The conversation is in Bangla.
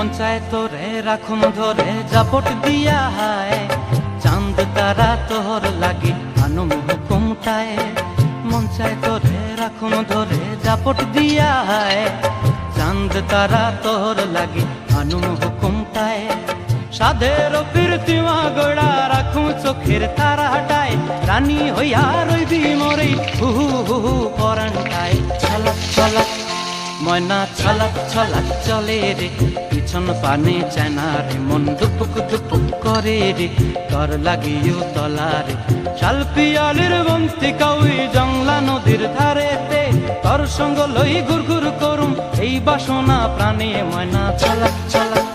মন চায় তোরে রাখুন ধরে জাপট দিয়া হায়, চাঁদ তারা তোর লাগে আনুম হুকুমটায়। মন চায় তোরে রাখুন ধরে জাপট দিয়া হায়, চাঁদ তারা তোর লাগে আনুম হুকুমটায়। সাধের ফিরতিমা গোড়া রাখুন চোখের তারা হাটায়, রানী হইয়া রইবি মরে হুহু হুহু পরানটায়। ছলক ছলক ময়না ছলক ছলক চলে রে, পিছন পানে চায়না রে, মন দুপুক দুপুক করে রে, তর লাগিও তলারে। শালপিয়ালির বন্তি কাউই জংলা নদীর ধারেতে, তর সঙ্গ লই ঘুর ঘুর করুম এই বাসনা প্রাণে। ময়না ছলক ছলক